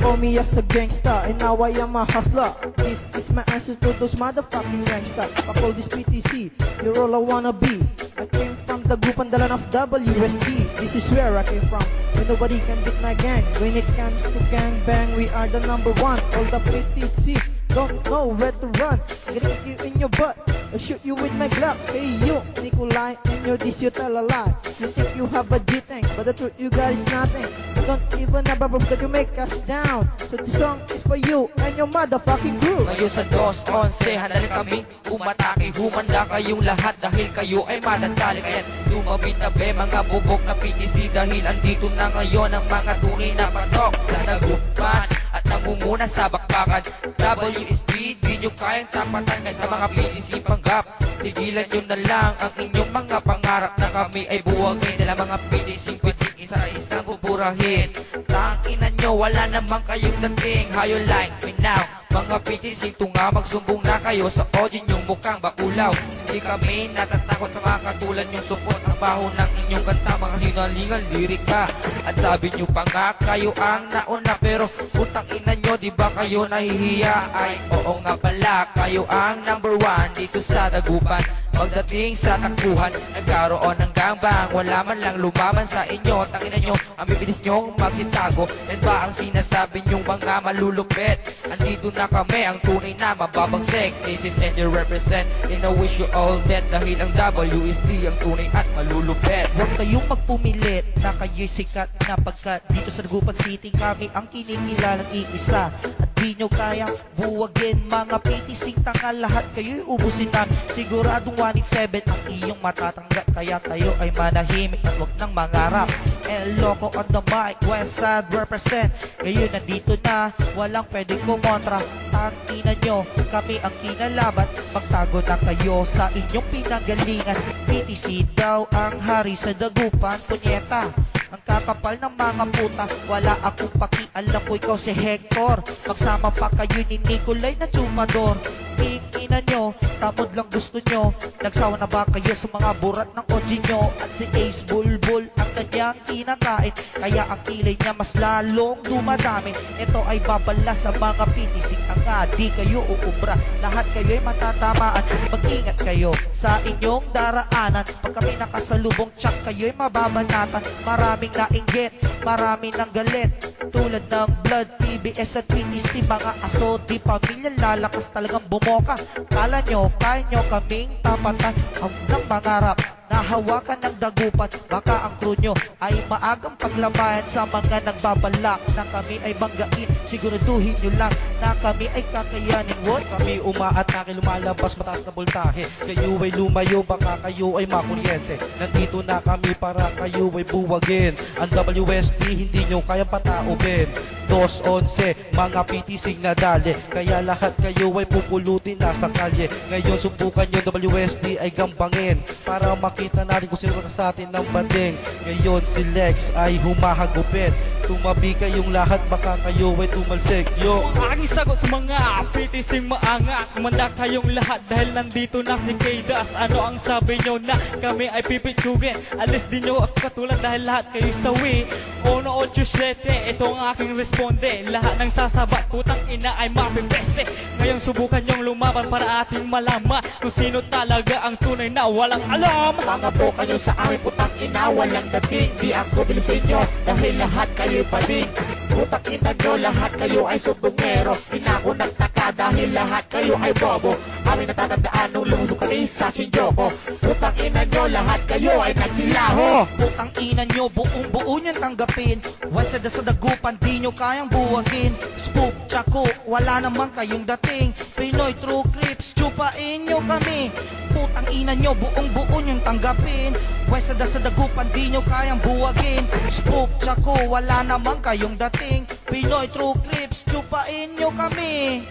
call me as a gangsta, and now I am a hustler. This is my answer to those motherfucking gangsta. I call this PTC, you're all I wanna be. I came from the group and the land of WSD. This is where I came from, and nobody can beat my gang. When it comes to gang bang, we are the number one. All the PTC don't know where to run. I'm gonna kick you in your butt, I'll shoot you with my Glock. Hey you, Nikolai, and your this you tell a lie. You think you have a G-Tank, but the truth you got is nothing. Don't even have a proof that you make us down. So this song is for you and your motherfucking crew. Ngayon sa 2-11, handali kaming umatake. Humanda kayong lahat dahil kayo ay madadali. Kaya tumabitabi mga bubok na PTC. Dahil andito na ngayon ang mga tunay na patok sa nagupan at namumuna sa bakbakan. WSP, di nyo kayang tapatan ngayon sa mga PTC panggap. Tigilan nyo na lang ang inyong mga pangarap na kami ay buwagin. Dala mga PTC pitik isa-isang buburahin. Tangina nyo, wala naman kayong dating. How you like me now? Mga PTC, tunga magsumbong na kayo sa audio nyong mukhang bakulaw. Hindi kami natatakot sa mga katulad nyong support. Ang baho ng inyong kanta, mga sinalingan lirika. At sabi nyo pa nga, kayo ang nauna. Pero putang ina nyo, di ba kayo nahihiya? Ay, oo nga pala, kayo ang number one dito sa Dagupan. Pagdating sa takbuhan, nagkaroon ng gangbang. Wala man lang lumaban sa inyo. Tangina nyo, ang bibilis nyong magsitago. Yan ba ang sinasabi nyong mga malulupit? Andito na kami, ang tunay na mababagsik. This is and you represent, and I wish you all dead. Dahil ang WSD ang tunay at malulupit. Huwag kayong magpumilit na kayo'y sikat na pagkat dito sa Dagupan City kami ang kinikilalang iisa. At di nyo kayang buwagin mga PTC tanga, lahat kayo'y ubusin namin. Siguradong 1-7 ang iyong matatanggap, kaya tayo ay manahimik at huwag nang mangarap. El Loco on the mic, Westside represent. Ngayon nandito na, walang pwedeng kumontra. Tangina nyo, kami ang kinalaban. Magtago na kayo sa inyong pinanggalingan. PTC daw ang hari sa Dagupan, punyeta. Ang kakapal ng mga puta, wala akong pakialam ko, ikaw si Hector. Magsama pa kayo ni Nikolai na Chumador. Ina nyo, tamod lang gusto nyo. Nagsawa na ba kayo sa mga burat ng OG nyo? At si Ace Bulbul ang kanyang kinakain, kaya ang kilay niya mas lalong dumadami. Ito ay babala sa mga pinising tanga, di kayo uubra. Lahat kayo'y matatamaan, mag-ingat kayo sa inyong daraanan. Pag kami nakasalubong, tsak kayo'y mababanatan. Maraming nainggit, marami ng galit, tulad ng Blood, PBS at PTC. Mga aso, di pamilya, lalakas talagang bumoka. Kala nyo, kaya nyo kaming tapatan. Ang nang mangarap, nahawakan ng dagupan. Baka ang crew nyo ay maagang paglabayan sa mga nagbabalak na kami ay banggain. Siguraduhin nyo lang na kami ay kakayanin. What? Kami umaatake, lumalabas mataas na voltahe. Kayo ay lumayo, baka kayo ay makuryente. Nandito na kami para kayo ay buwagin. Ang WSD hindi nyo kayang pataubin. 2-11, mga PTC na dali. Kaya lahat kayo ay pupulutin na sa kalye. Ngayon subukan nyo WSD ay gambangin, para makita natin kung sino sa atin ng banding. Ngayon si Lex ay humahagupit. Tumabi kayong lahat, baka kayo ay tumalsik. Yo! Ang aking sagot sa mga PTC maangat, kumanda kayong lahat dahil nandito na si K-Das. Ano ang sabi nyo na kami ay pipitsugin? Alis din nyo ako katulad dahil lahat kayo sawi. 1-8-7, ito ang aking responde. Lahat ng sasabat, putang ina ay mapipeste. Ngayon subukan nyong lumaban para ating malaman kung sino talaga ang tunay na walang alam. Mga po kayo sa amin, putang ina, walang dating. Di ako bilib sa inyo, dahil lahat kayo paling. Putang ina nyo, lahat kayo ay subungero. Di na ako nagtaka dahil lahat kayo ay bobo. Amin natatandaan nung lumusok kami sa Shinjuku. Putang ina nyo, lahat kayo ay nagsilaho. Putang ina nyo, buong buo nyan tanggapin. Westside sa Dagupan, di nyo kayang buwagin. Spook, Chaco, wala naman kayong dating. Pinoy, True Crips, chupain nyo kami. Putang ina nyo, buong buo nyan tanggapin. Westside sa Dagupan, di nyo kayang buwagin. Spook, Chaco, wala naman kayong dating. Pinoy, True Crips, chupain nyo kami.